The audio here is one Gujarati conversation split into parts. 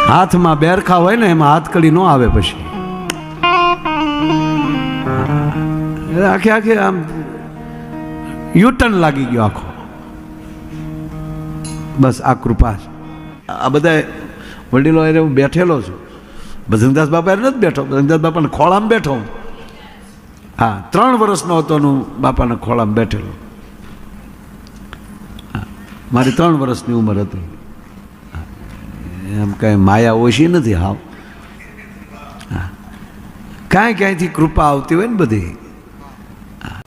હાથમાં બેરખા હોય ને એમાં હાથકડી ન આવે પછી આખે આખે આમ યુટર્ન લાગી ગયો આખો. બસ આ કૃપા છે. આ બધા વડીલો એને હું બેઠેલો છું. ભજનદાસ બાપા એને નથી બેઠો, ભજનદાસ બાપાને ખોળામાં બેઠો. હા, 3 વર્ષનો હતો હું બાપાના ખોળામાં બેઠેલો. મારી 3 વર્ષની ઉંમર હતી. એમ કાંઈ માયા ઓછી નથી. હાવ કાંઈ ક્યાંયથી કૃપા આવતી હોય ને બધી.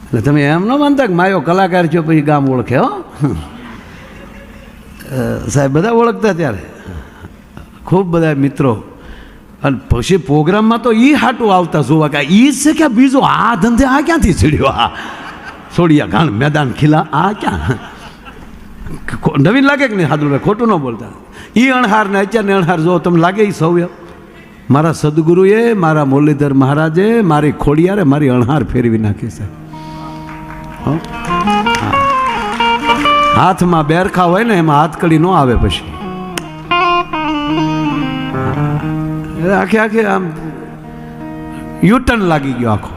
એટલે તમે એમ ન માનતા કે માયો કલાકાર છો પછી ગામ ઓળખે. હો સાહેબ બધા ઓળખતા ત્યારે, ખૂબ બધા મિત્રો. અને પછી પ્રોગ્રામમાં તો એ હાટું આવતા જોવા કે એ છે કે બીજો આ ધંધે આ ક્યાંથી ચડ્યો, આ છોડિયા ઘાણ મેદાન ખીલા આ ક્યાં નવીન લાગે કે નહીં? હાદુભાઈ ખોટું ન બોલતા. એ અણહાર ને અત્યારને અણહાર જો તમને લાગે એ સૌ મારા સદગુરુએ, મારા મુરલીધર મહારાજે, મારી ખોડિયારે મારી અણહાર ફેરવી નાખી છે. હાથમાં બેરખા હોય ને એમાં હાથકડી ન આવે પછી આખે આખે આમ યુટર્ન લાગી ગયો આખો.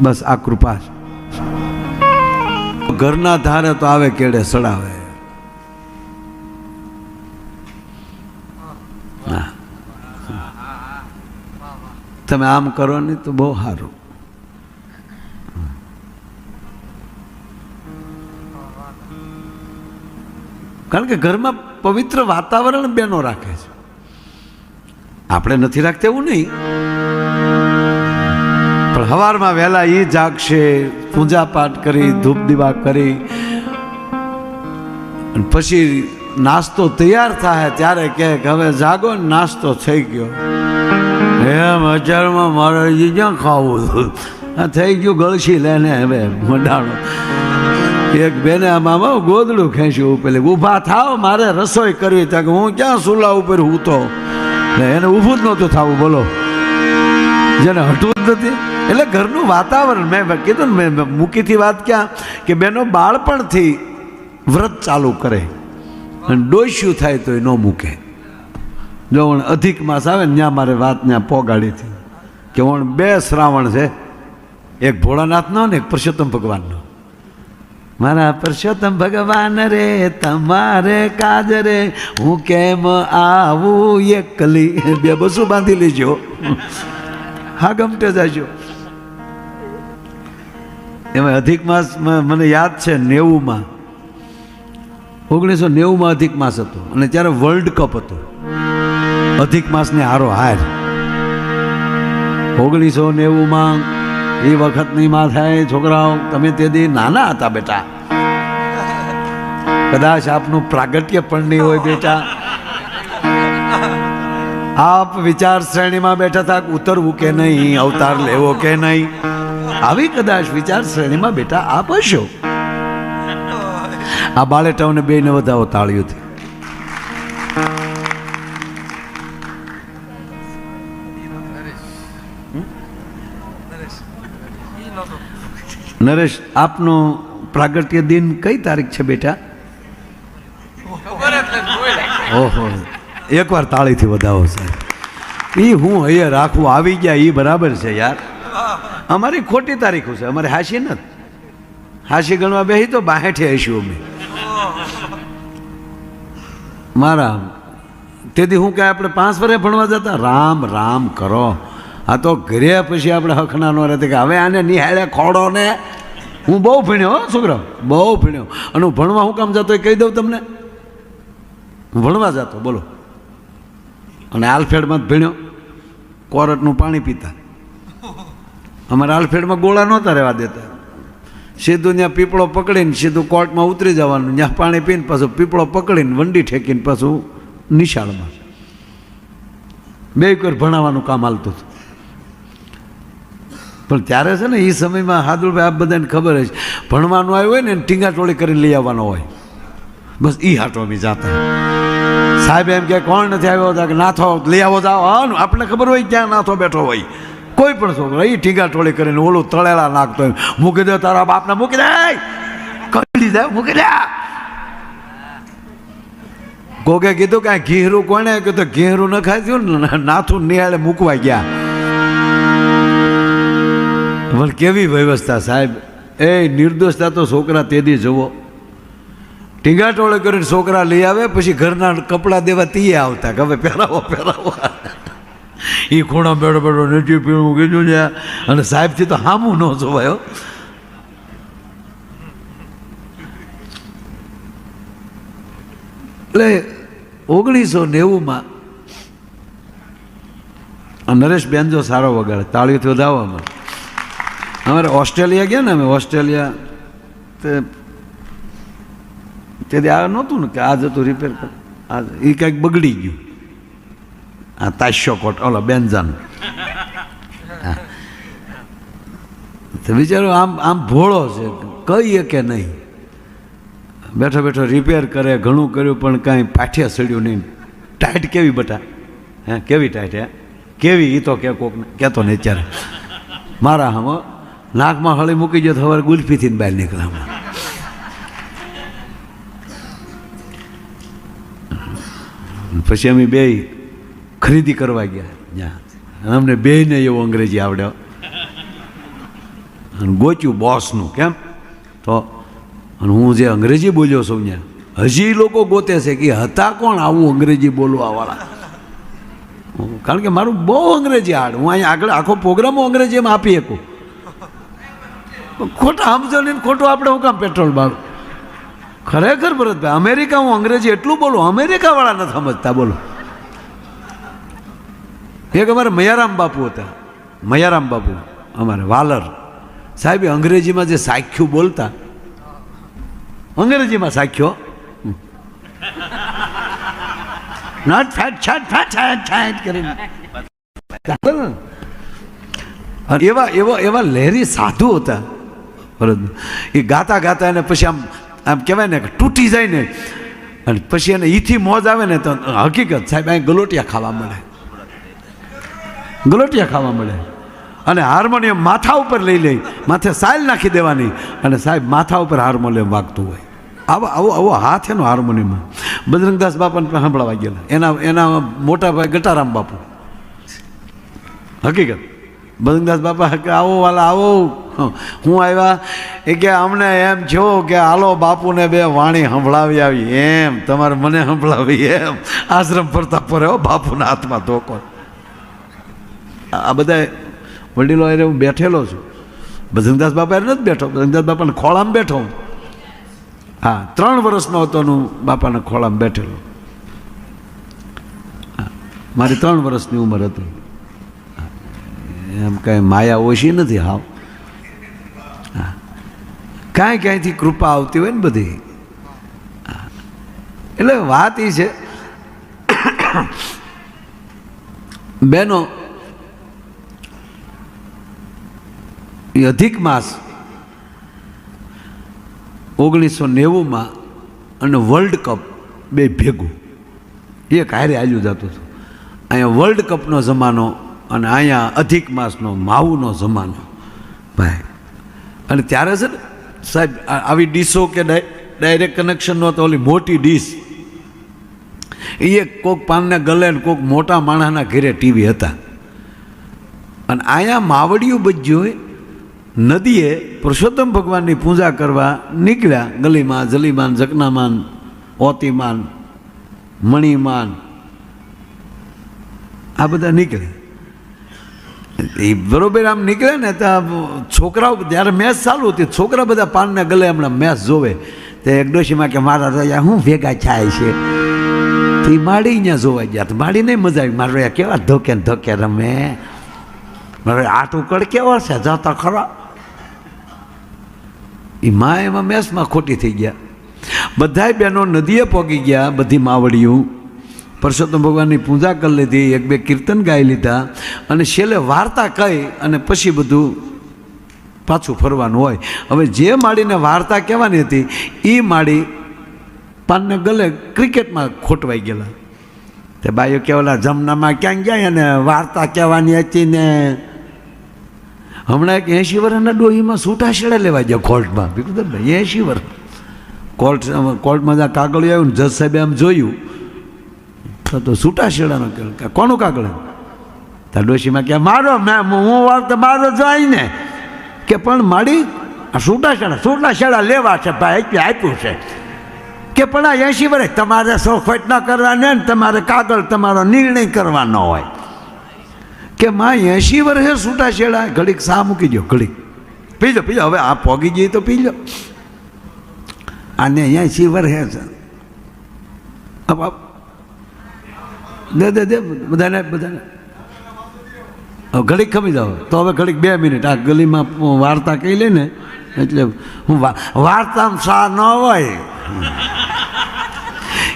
બસ આ કૃપા છે. ઘરના ધારે તો આવે કેડે સડાવે. તમે આમ કરો ને તો બહુ સારું. કારણ કે ઘરમાં પવિત્ર વાતાવરણ બેનો રાખે છે. આપણે નથી રાખતા એવું નહીં, પણ સવારમાં વહેલા એ જાગશે, પૂજા પાઠ કરી, ધૂપ દીવા કરી, પછી નાસ્તો તૈયાર થાય ત્યારે કહે કે હવે જાગો ને નાસ્તો થઈ ગયો. એમ હજારમાં મારે જ્યાં ખાવું થઈ ગયું, ગળશી લઈને હવે મંડાણો. એક બેને આમાં ગોદડું ખેંચ્યું, પેલે ઊભા થાવ મારે રસોઈ કરવી. ત્યાં કે હું ક્યાં ચૂલા ઉપર હૂતો, એને ઊભું જ નહોતું થવું. બોલો, જેને હટવું જ નથી. એટલે ઘરનું વાતાવરણ, મેં કીધું ને, મેં મૂકીથી વાત ક્યાં કે બેનો બાળપણથી વ્રત ચાલુ કરે અને ડોસ્યું થાય તો એ ન મૂકે. જો અધિક માસ આવે ને ત્યાં મારે વાત ત્યાં પોગાડી હતી કે 2 શ્રાવણ છે, એક ભોળાનાથનો ને એક પુરુષોત્તમ ભગવાનનો. મારા પુરુષોત્તમ ભગવાન રે તમારે કાજ રે, હું કેમ આવું એકલી. 2 બસું બાંધી લેજો, હા ગમતે જાજો. એમાં અધિક માસ મને યાદ છે 90માં, 1990માં અધિક માસ હતો અને ત્યારે વર્લ્ડ કપ હતો. અધિક માસને હારો હાર 1990માં એ વખતની માં થાય. છોકરાઓ તમે તે દી નાના હતા બેટા, કદાચ આપનું પ્રાગટ્ય પણ નહીં હોય બેટા. આપ વિચાર શ્રેણીમાં બેઠા હતા, ઉતરવું કે નહીં, અવતાર લેવો કે નહીં, આવી કદાચ વિચાર શ્રેણીમાં બેટા આપ હશો. આ બાળેટાઓને બેને વધાવો તાળીઓથી. નરેશ, આપનો પ્રાગટ્ય દિન કઈ તારીખ છે બેટા? ઓહો, એકવાર તાળીથી વધાવો સાહેબ. એ હું અહીંયા રાખવું આવી ગયા એ બરાબર છે યાર. અમારી ખોટી તારીખો છે, અમારે હાશી નથી. હાશી ગણવા બેસી તો 62 હશું અમે. મારા તેથી હું કાંઈ આપણે 5 વર્ષે ભણવા જતા, રામ રામ કરો. આ તો ઘરે પછી આપણે હખના ન રહેતા કે હવે આને નિહાળે ખોડો ને. હું બહુ ભણ્યો છોકરા, બહુ ભણ્યો. અને હું ભણવા હું કામ જતો એ કહી દઉં તમને. હું ભણવા જતો, બોલો, અને આલફેડમાં જ ભણ્યો. કોરટનું પાણી પીતા. અમારે આલફેડમાં ગોળા નહોતા રહેવા દેતા. સીધું ત્યાં પીપળો પકડીને સીધું કોર્ટમાં ઉતરી જવાનું, ત્યાં પાણી પીને પાછું પીપળો પકડીને વંડી ઠેકીને પાછું નિશાળમાં. 2 કોર ભણાવવાનું કામ હાલતું હતું. પણ ત્યારે છે ને એ સમયમાં હાદુભાઈ આપ બધાને ખબર છે, ભણવાનું આવ્યું હોય ને ટીંગા ટોળી કરીને લઈ આવવાનો હોય. બસ એ હાટો અમે જાતા. સાહેબ એમ કે કોણ નથી આવ્યો હતા કે નાથો લઈ આવો જાઓ. હા, આપણે ખબર હોય ક્યાં નાથો બેઠો હોય. કોઈ પણ છોકરો એ ટીંગા ટોળી કરીને ઓલું તળેલા નાખતો હોય. મૂકી દે તારા બાપને, મૂકી દે, કરી દીધા, મૂકી દે. કોકે કીધું કે આ ઘેરું કોણે કીધું ઘેરું ન ખાઈ થયું ને નાથું નિહાળે મૂકવા ગયા. પણ કેવી વ્યવસ્થા સાહેબ, એ નિર્દોષતા તો છોકરા તેદી જુઓ, ટીંગાટોળે કરીને છોકરા લઈ આવે, પછી ઘરના કપડાં દેવા તીએ આવતા કે હવે પહેરાવો પહેરાવો. એ ખૂણા બેડો બેડો નથી પીવું કીધું છે, અને સાહેબથી તો હામું ન જોવાયો. એટલે 1990 નરેશ બેનજો સારો વગાડે, તાળીઓથી વધાવવામાં. અમારે ઓસ્ટ્રેલિયા ગયા ને, અમે ઓસ્ટ્રેલિયા તેથી આ નહોતું ને કે આ જતું રિપેર કર, આ એ કંઈક બગડી ગયું. આ તાશ્યો કોટ ઓલો બેનજાન બિચારો આમ ભોળો છે, કહીએ કે નહીં. બેઠો બેઠો રિપેર કરે, ઘણું કર્યું પણ કાંઈ પાઠિયા સડ્યું નહીં. ટાઈટ કેવી બટા, હે કેવી ટાઈટ, હે કેવી, એ તો કે કોકને કહેતો નહીં અત્યારે. મારા હમ નાકમાં હળી મૂકી ગયો તો સવારે ગુલ્ફીથી બહાર નીકળ્યા હમણાં. પછી અમે બે ખરીદી કરવા ગયા ત્યાં, અમને બેયને એવું અંગ્રેજી આવડે, અને ગોચ્યું બોસનું કેમ તો, અને હું જે અંગ્રેજી બોલ્યો છું ત્યાં હજી લોકો ગોતે છે કે હતા કોણ આવું અંગ્રેજી બોલવાવાળા. કારણ કે મારું બહુ અંગ્રેજી આવડે, હું અહીંયા આગળ આખો પ્રોગ્રામ અંગ્રેજીમાં આપી શકું. ખોટા સમજો ને ખોટું આપણે હું કામ પેટ્રોલ બાળું. ખરેખર ભરતભાઈ, અમેરિકા હું અંગ્રેજી એટલું બોલું, અમેરિકાવાળા નથી સમજતા. બોલો, એક અમારે મયારામ બાપુ હતા, મયારામ બાપુ અમારે વાલર સાહેબ, અંગ્રેજીમાં જે સાખ્યું બોલતા, અંગ્રેજીમાં સાખ્યો નોટ ફેટ છાટ ફેટ છાટ છાટ કરીને એવા એવા એવા લહેરી સાધુ હતા. બરાબર, એ ગાતા ગાતા એને પછી આમ આમ કહેવાય ને કે તૂટી જાય ને, અને પછી એને ઈથી મોજ આવે ને તો હકીકત સાહેબ અહીં ગલોટિયા ખાવા મળે, ગલોટિયા ખાવા મળે. અને હાર્મોનિયમ માથા ઉપર લઈ લે, માથે સાયલ નાખી દેવાની, અને સાહેબ માથા ઉપર હાર્મોનિયમ વાગતું હોય. આવો આવો આવો હાથ એનો હાર્મોનિયમ. બજરંગદાસ બાપાને સાંભળવા ગયેલા, એના મોટા ભાઈ ગટારામ બાપુ. હકીકત બજરંગદાસ બાપા કે આવો વાલા આવો, હું આવ્યા એ કે અમને એમ છો કે હાલો બાપુને બે વાણી સંભળાવી આવી, એમ તમારે મને સંભળાવી એમ. આશ્રમ ફરતા ફરે હો, બાપુના હાથમાં ધોકો. આ બધા વડીલો એ હું બેઠેલો છું, બજરંગદાસ બાપા નથી બેઠો, બજરંગદાસ બાપાને ખોળામાં બેઠો. હા, 3 વર્ષનો હતો હું બાપાના ખોળામાં બેઠેલો. મારી 3 વર્ષની ઉંમર હતી. એમ કાંઈ માયા ઓછી નથી હાવ. હા, કાંઈ ક્યાંયથી કૃપા આવતી હોય ને બધી. એટલે વાત એ છે બહેનો, એ અધિક માસ 1990માં અને વર્લ્ડ કપ બે ભેગું એક હારે હાલ્યું જતું હતું. અહીંયા વર્લ્ડ કપનો જમાનો અને અહીંયા અધિક માસનો માવુનો જમાનો ભાઈ. અને ત્યારે છે ને સાહેબ આવી ડીશો કે ડાયરેક્ટ કનેક્શન નહોતો, ઓલી મોટી ડીશ એ કોક પાનને ગલે ને કોક મોટા માણસના ઘરે ટીવી હતા. અને અહીંયા માવડિયું બજ્યું નદીએ પુરુષોત્તમ ભગવાનની પૂજા કરવા નીકળ્યા. ગલીમાં જલીમાન, જકનામાન, ઓતીમાન, મણિમાન આ બધા નીકળે. એ બરોબર આમ નીકળે ને તો છોકરાઓ, જ્યારે મેચ ચાલુ હતી, છોકરા બધા પાનને ગલે હમણાં મેચ જોવે. તો એક ડોશીમાં કે મારા રહ્યા શું ભેગા થાય છે, તો એ માડી અહીંયા જોવા ગયા. તો માડી નહીં મજા આવી, મારો કેવા ધોકે ધોકે રમે, મારે આટું કડ કેવા છે જતા ખરા. એ માં એમાં મેચમાં ખોટી થઈ ગયા. બધાય બહેનો નદીએ પહોંચી ગયા, બધી માવડિયું પરસોત્તમ ભગવાનની પૂજા કરી લીધી, 1-2 કીર્તન ગાઈ લીધા, અને છેલ્લે વાર્તા કહી અને પછી બધું પાછું ફરવાનું હોય. હવે જે માડીને વાર્તા કહેવાની હતી એ માડી પાનને ગલે ક્રિકેટમાં ખોટવાઈ ગયેલા. તે બાઈઓ કહેવાલા જમનામાં ક્યાં ગયા અને વાર્તા કહેવાની હતી ને. હમણાં એક 80 વર્ષના ડોહીમાં છૂટાછેડા લેવા ગયા કોર્ટમાં. બિલકુલ 80 વર્ષ કોર્ટમાં જ્યાં કાગળિયું આવ્યું ને જજ સાહેબે આમ જોયું તો છૂટાછેડાનો કે કોનું કાગળ? ત્યાં ડોશીમાં કે મારો હું વાર્તા મારો જાય ને કે પણ મારી આ છૂટાછેડા લેવા છે ભાઈ એટલે આપ્યું છે કે પણ આ 80 વર્ષ તમારે સોખવટ ન કરવાને ને તમારે કાગળ તમારો નિર્ણય કરવાનો હોય કે માં 80 વર્ષે છૂટાછેડા. ઘડીક સા મૂકી દો, ઘડીક પીજો હવે આ પોગી જઈએ તો પીજો. આને 80 વર્ષે છે દે બધાને ઘડીક ખમી જાઓ તો હવે ઘડીક 2 મિનિટ આ ગલીમાં વાર્તા કહી લે ને એટલે હું વાર્તામાં સા ન હોય.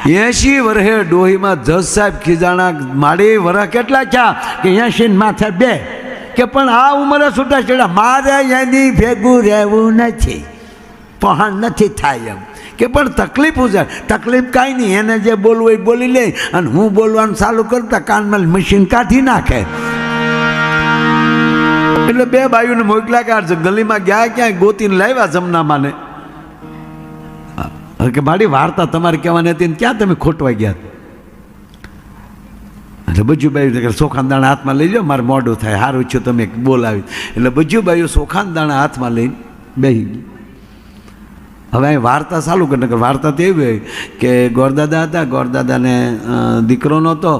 80 વર્ષે ડોહીમાં જજ સાહેબ ખીજાણા મારી વર્ષ કેટલા થયા કે 80 માથે 2 કે પણ આ ઉંમરે છૂટાછેડા મારે એની ભેગું રહેવું નથી, પહાણ નથી થાય એમ કે પણ તકલીફ છે. તકલીફ કાંઈ નહીં, એને જે બોલવું એ બોલી લે અને હું બોલવાનું ચાલુ કરતા કાનમાં મશીન કાઢી નાખે. એટલે 2 બાયુને મોકલા કાઢશે ગલીમાં ગયા ક્યાંય ગોતીને લાવ્યા જમનામાને કે મારી વાર્તા તમારે કહેવાની હતી ને ક્યાં તમે ખોટવા ગયા? એટલે બજુબાઈ સોખાન દાણા હાથમાં લઈ લો, મારે મોઢું થાય, સારું છું તમે બોલાવી. એટલે બજુબાઈઓ સોખાન દાણા હાથમાં લઈને બેસી ગઈ. હવે અહીં વાર્તા ચાલુ કરી. વાર્તા તો એવી હોય કે ગોરદાદા હતા, ગોરદાદાને દીકરો નહોતો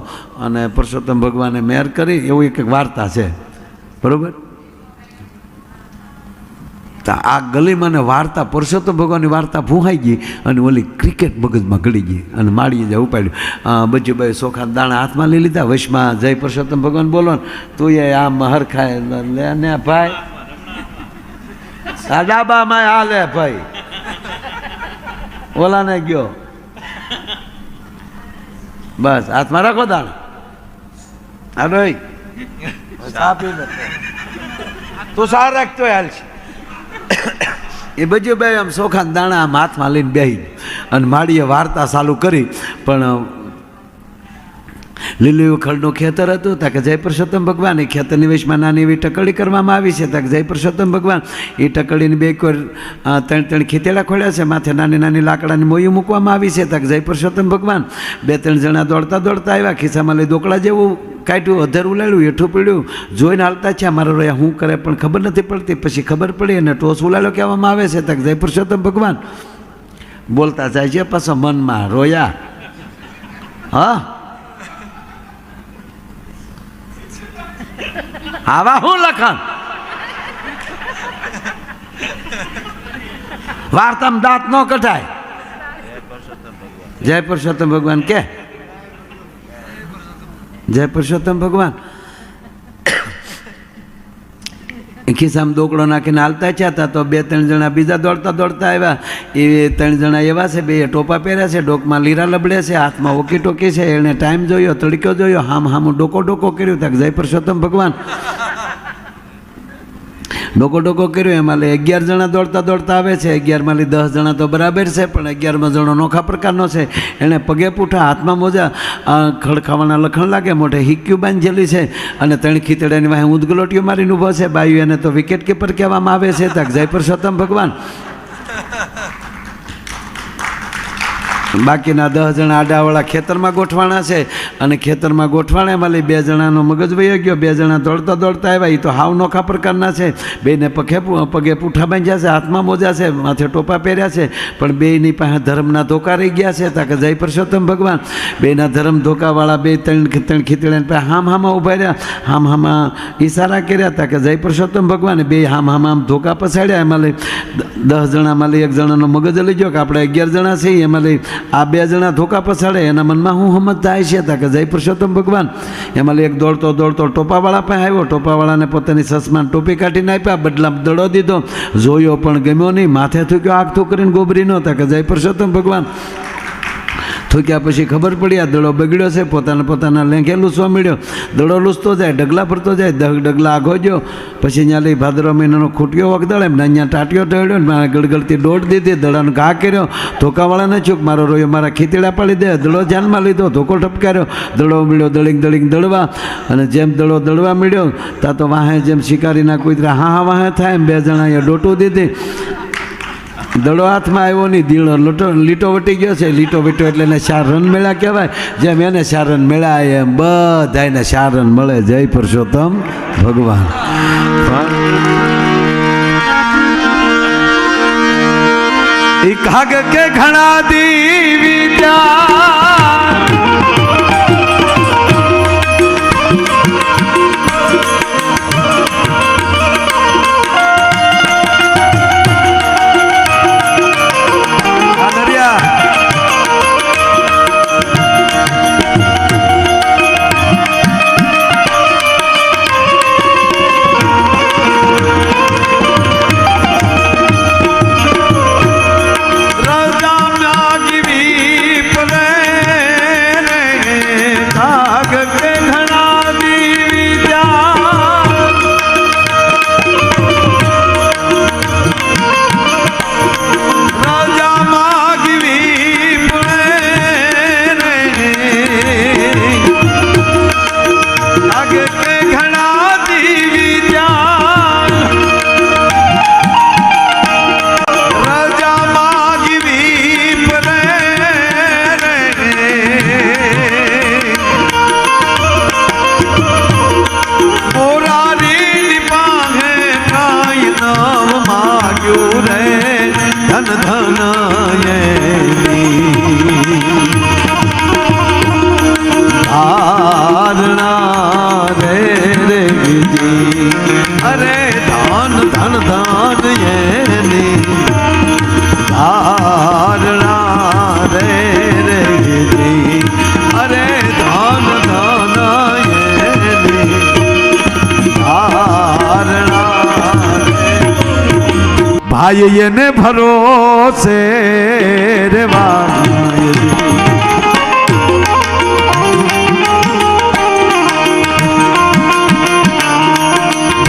અને પરસોત્તમ ભગવાને મહેર કરી, એવું એક વાર્તા છે, બરાબર? આ ગલીમાં ને વાર્તા પરસોત્તમ ભગવાનની વાર્તા ભૂહાઈ ગઈ અને ઓલી ક્રિકેટ મગજમાં ગળી ગઈ અને માળીએ જ્યાં ઉપાડ્યું. બજુભાઈ સોખા દાણા હાથમાં લઈ લીધા, વશમાં જય પરસોત્તમ ભગવાન બોલો ને તું એ આ મહર ખાય લે ને ભાઈ, આ ડાબામાં આ લે ભાઈ, ઓલાને ગયો બસ હાથમાં રાખો દાણા. હા ભાઈ આપી દે તું સાર રાખતો હાલ છે. એ બજુભાઈ આમ સોખાન દાણા આમ હાથમાં લઈને બેસી અને માળીએ વાર્તા ચાલુ કરી. પણ લીલું ખડનું ખેતર હતું ત્યાં કે જય પરસોત્તમ ભગવાન, એ ખેતરની વેશમાં નાની એવી ટકડી કરવામાં આવી છે. ત્યાં જય પરસોત્તમ ભગવાન એ ટકડીની 2 કોર 3 ખીતેડા ખોલ્યા છે, માથે નાની નાની લાકડાની મોયું મૂકવામાં આવી છે. ત્યાં જય પરસોત્તમ ભગવાન 2-3 જણા દોડતા આવ્યા, ખિસ્સામાં લઈ દોકડા જેવું કાઢ્યું, અધર ઉલાડ્યું, હેઠું પીડ્યું, જોઈને હાલતા છે મારો રોયા શું કરે પણ ખબર નથી પડતી. પછી ખબર પડી અને ટોસ ઉલાડ્યો કહેવામાં આવે છે. ત્યાં જય પરસોત્તમ ભગવાન બોલતા જાય છે પાછો મનમાં રોયા. હા આવા હું લખાણ વાર્તામાં દાંત ન કઢાય. જય પરસોત્તમ ભગવાન કે જય પરસોત્તમ ભગવાન ખિસ્સામાં દોકડો નાખીને હાલતા થયા હતા તો 2-3 જણા બીજા દોડતા આવ્યા. એ 3 જણા એવા છે, 2 ટોપા પહેર્યા છે, ડોકમાં લીરા લબડે છે, હાથમાં ઓકી ટોકી છે. એણે ટાઈમ જોયો, તડક્યો જોયો, હામું ડોકો કર્યું. ત્યાં જય પરસોત્તમ ભગવાન ડોકો કર્યું. એમાં 11 જણા દોડતા આવે છે. 11માંથી 10 જણા તો બરાબર છે, પણ 11મો જણો નોખા પ્રકારનો છે. એણે પગે પૂઠા, હાથમાં મોજા, ખડખાવાના લખણ લાગે, મોઢે હિક્યું બાંધેલી છે અને 3 ખીતડાની વાહે ઊંધગલોટીઓ મારીને ઊભો છે. બાયુ એને તો વિકેટ કીપર કહેવામાં આવે છે. ત્યાં જય પરસોત્તમ ભગવાન. બાકીના 10 જણા આડાવાળા ખેતરમાં ગોઠવાણા છે અને ખેતરમાં ગોઠવાણા એમાં 2 જણાનો મગજ વહી ગયો. 2 જણા દોડતા આવ્યા. એ તો હાવ નોખા પ્રકારના છે. બેને પગે પૂઠા બાંધ્યા છે, હાથમાં મોજા છે, માથે ટોપા પહેર્યા છે, પણ બેની પાસે ધર્મના ધોકા રહી ગયા છે. તાકે જય પરસોત્તમ ભગવાન. બેના ધર્મ ધોકાવાળા 2-3 ખીતળીને પાસે હામમાં ઊભા રહ્યા, હામમાં ઈશારા કર્યા. તાકે જય પરસોત્તમ ભગવાન. 2 હામ ધોકા પછાડ્યા. એમાં 10 જણામાં 1 જણાનો મગજ લઈ ગયો કે આપણે 11 જણા છીએ. એમાં આ 2 જણા ધોકા પછાડે. એના મનમાં શું સમજ થાય છે? તા કે જય પરસોત્તમ ભગવાન. એમાં એક દોડતો ટોપાવાળા પાસે આવ્યો. ટોપાવાળાને પોતાની સસમાન ટોપી કાઢીને આપ્યા, બદલામાં દડો દીધો. જોયો પણ ગમ્યો નહીં, માથે થૂક્યો આગ થૂકરીને ગોબરી નો. તા કે જય પરસોત્તમ ભગવાન. થૂક્યા પછી ખબર પડી આ દડો બગડ્યો છે. પોતાના લેંઘે લૂસવા મળ્યો. દડો લૂસતો જાય, ડગલા ફરતો જાય, 10 ડગલા આગો ગયો. પછી અહીંયા લઈ ભાદરવા મહિનાનો ખૂટ્યો વખદાડે એમને અહીંયા ટાંટિયો ઢળ્યો, મારે ગળગળતી દોડ દીધી, દડાનો ઘા કર્યો. ધોકાવાળાને ચૂક મારો રોયો મારા ખીતેડા પાડી દે. દડો ધ્યાનમાં લીધો, ધોકો ઠપકાર્યો. દડો મળ્યો દળીને દળવા અને જેમ દડો દળવા મળ્યો ત્યાં તો વાહે જેમ શિકારીના કૂતરા હા વાહે થાય એમ 2 જણાએ ડોટું દીધી. દડો હાથમાં આવ્યો નહીં, દીડો લીટો વટી ગયો છે. લીટો વટ્યો એટલે એને 4 રન મેળા કહેવાય. જેમ એને 4 રન મેળા એમ બધાને 4 રન મળે. જય પુરુષોત્તમ ભગવાન. ઈ કાગ કે ઘણા દીવી ભાઈ એને ભરોસે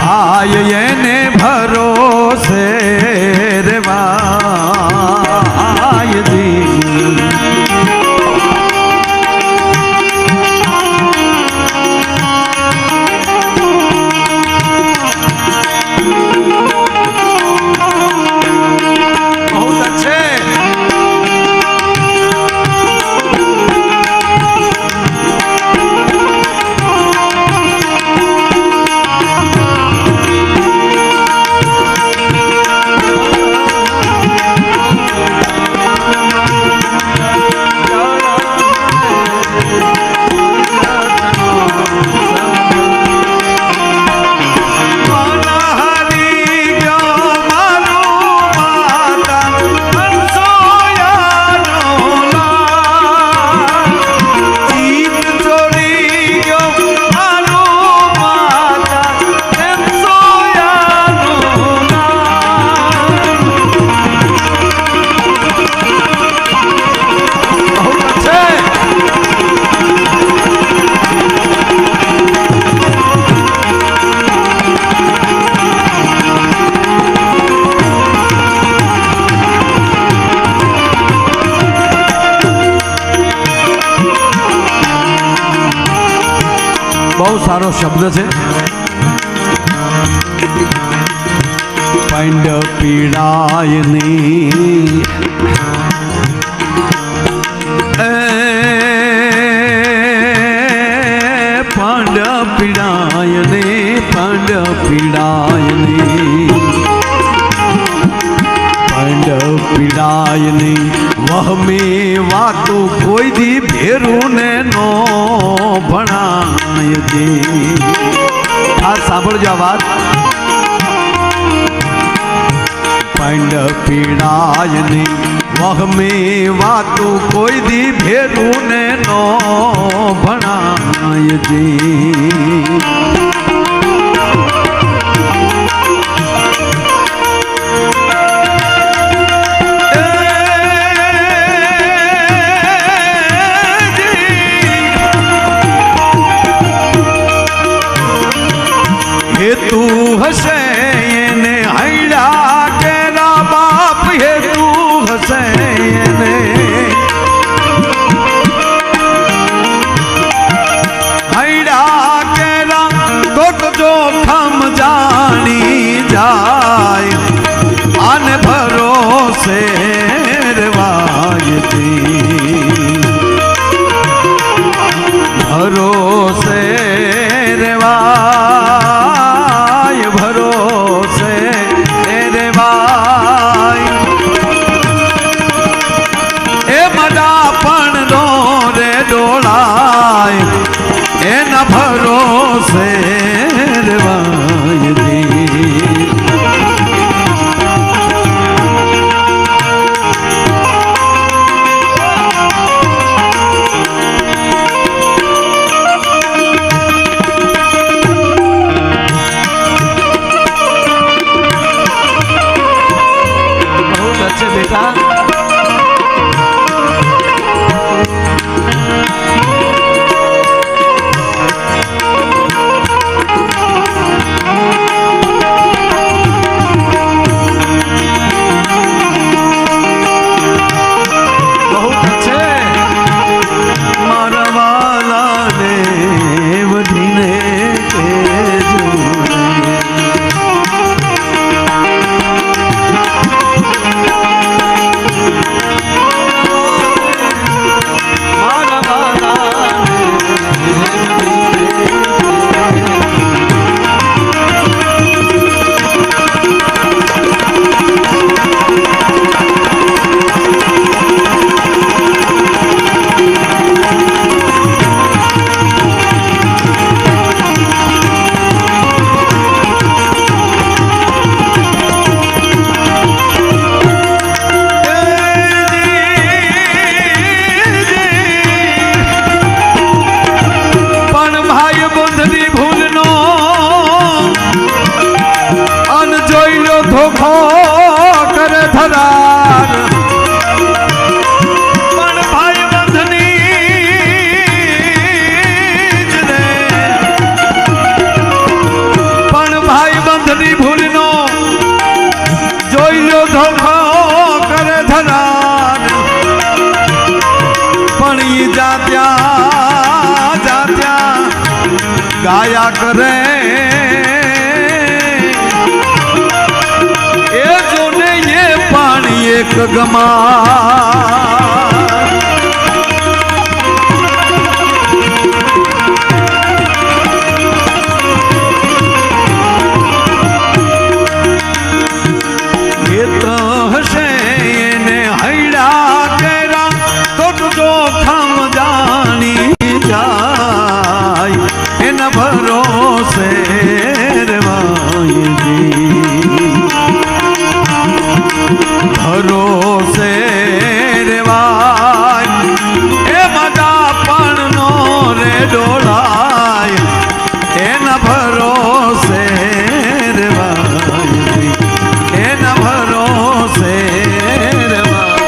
ભાઈ એને ભરોસે બહુ સારો શબ્દ છે. પાંડ પીડાયની પાંડ પીડાયની પાંડ પીડાયની પાંડ પીડાયની વહમી વાતું કોઈ દી ભેરું ને નો ભણાય દે. આ સાંભળજો વાત. પાંડ પીડાયની વહમી વાતું કોઈ દી ભેરું ને નો ભણાય દે. તું હશે એને હૈડા કેરા બાપ હે તું હશે એને હૈડા ભરોસે રેવાય, ભરોસે રેવાય, એ મડા પણ નો રે ડોળાય, એના ભરોસે રેવાય જી. ધોખો કરે ધરાર, પણ ભાઈ બંધની જ રે, પણ ભાઈ બંધની ભૂલનો જોઈ લો ધોખો કરે ધરાર, પણ ઈ જાત્યા ગાયા કરે, એક ગમા એ તો હશે એને હૈડા કેરા તો જોખમ જાણી જાય, એના ભરોસે ભરોસે રેવાય, એ મદા પણ નો રે ડોળાય, એના ભરોસે રેવાય, એના ભરોસે રેવાય.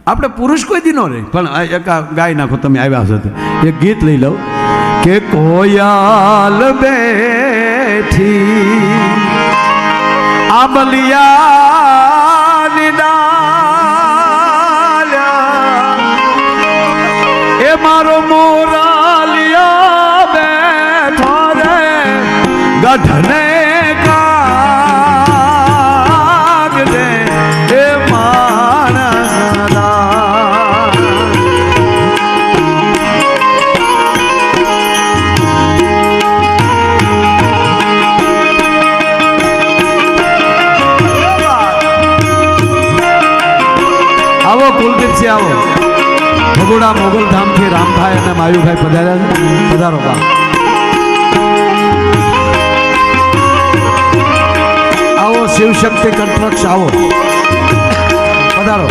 આપણે પુરુષ કોઈ દી નો રે, પણ એક ગાઈ નાખો તમે આવ્યા છો એક ગીત લઈ લઉં કે કોયાલ બેઠી આંબલિયા નિડાલ્યા, એ મારો મોરાલિયા બેઠો રે ગઢને કાગ દે, એ મારા આવો કુલદીપસિંહ આવો, ભગોડા મોગલ ધામથી રામભાઈ અને માયુભાઈ પધાર્યા છે, પધારો બા. આવો શિવશક્તિ કન્સ્ટ્રક્શન આવો, પધારો.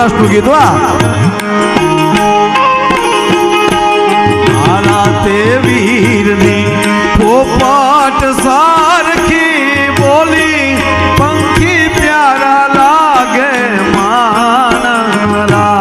સૌરાષ્ટ્રનું ગીત વા આલા તે વીરની પોપટ સારખી બોલી પંખી પ્યારા લાગે માનરા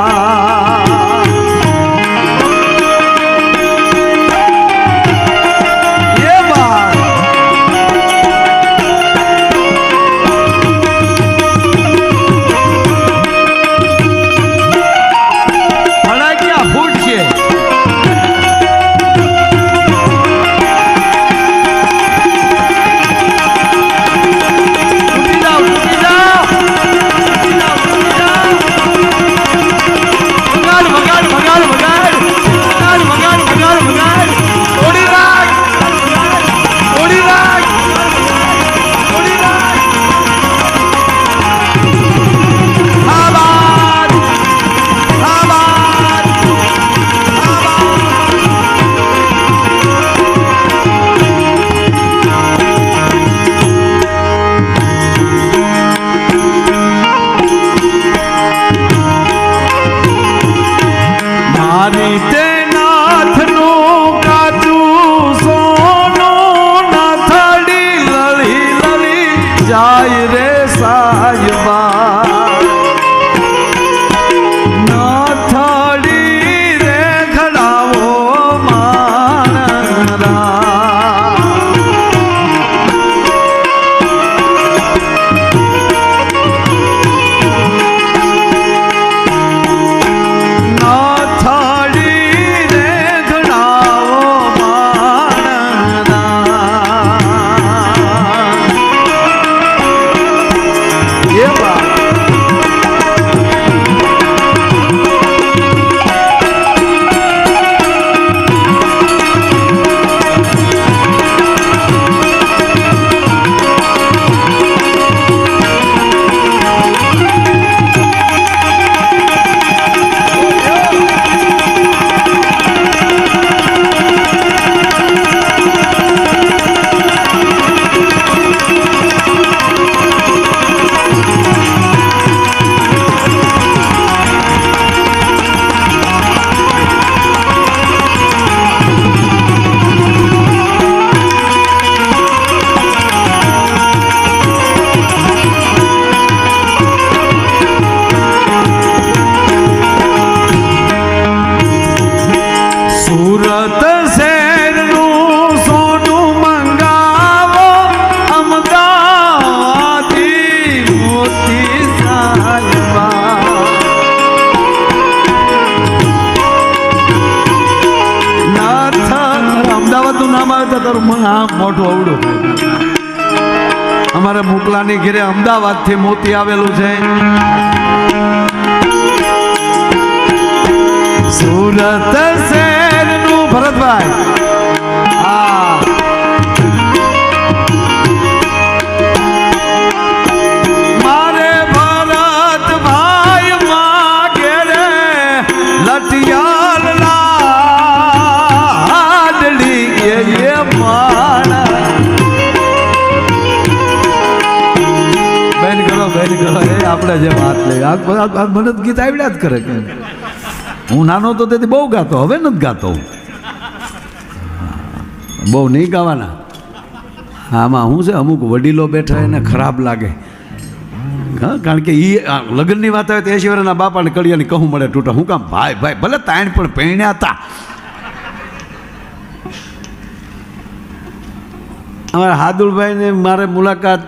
જાય રે સાયબા નાથડી રે ખડાવો માનરા નાથડી રે ખડાવો માનરા સુરત શહેરનું સોનું મંગાવો અમદાવાદી મોતી સાયબા નાથ અમદાવાદનું નામ આવે તો તારું મન આ મોટું અવડું અમારે મુકલાની ઘેરે અમદાવાદથી મોતી આવેલું છે સુરત શહેરનું ભરતભાઈ મારે ભરતભાઈ માગે રે લટિયાલ લાડલી એ માણા બેન કરો એ આપણે જે વાત લઈ આ મને ગીત આવડ્યા જ કરે કે હું નાનો તો તેથી બહુ ગાતો હવે નથી ગાતો બહુ નહીં ગાવાના આમાં શું છે અમુક વડીલો બેઠા એને ખરાબ લાગે હા કારણ કે એ લગ્નની વાત આવે તો 80 વર્ષના બાપાને કડિયાની કહું મળે તૂટા હું કામ ભાઈ ભાઈ ભલે તાણ પણ પહેણ્યા હતા અમારા હાદુલભાઈને મારે મુલાકાત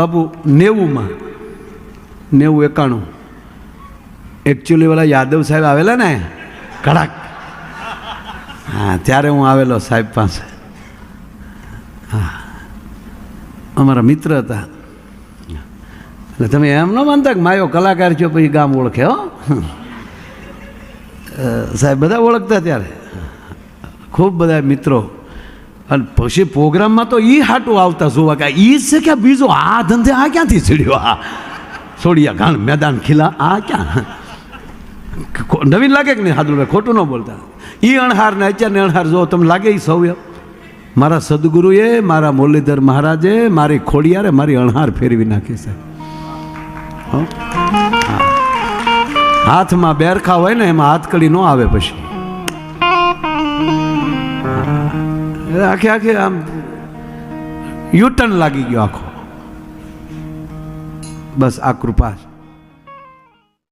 બાપુ 90 એકચ્યુઅલી વાળા યાદવ સાહેબ આવેલા ને કડાક હા ત્યારે હું આવેલો સાહેબ પાસે હા અમારા મિત્ર હતા એટલે તમે એમ ન માનતા કે માયો કલાકાર છો પછી ગામ ઓળખે હો સાહેબ બધા ઓળખતા ત્યારે ખૂબ બધા મિત્રો અને પછી પ્રોગ્રામમાં તો એ હાટું આવતા જોવા કે એ છે કે બીજો આ ધંધે આ ક્યાંથી ચડ્યો આ છોડિયા ઘાણ મેદાન ખીલા આ ક્યાં નવીન લાગે કે નહીં હાદુલભાઈ ખોટું ન બોલતા એ અણહાર ને અત્યારને અણહાર જો તમને લાગે એ સૌ મારા સદગુરુએ મારા મુરલીધર મહારાજે મારી ખોડિયારે મારી અણહાર ફેરવી નાખી છે હાથમાં બેરખા હોય ને એમાં હાથકડી ન આવે પછી આખે આખે આમ યુટર્ન લાગી ગયો આખો. બસ આ કૃપા છે.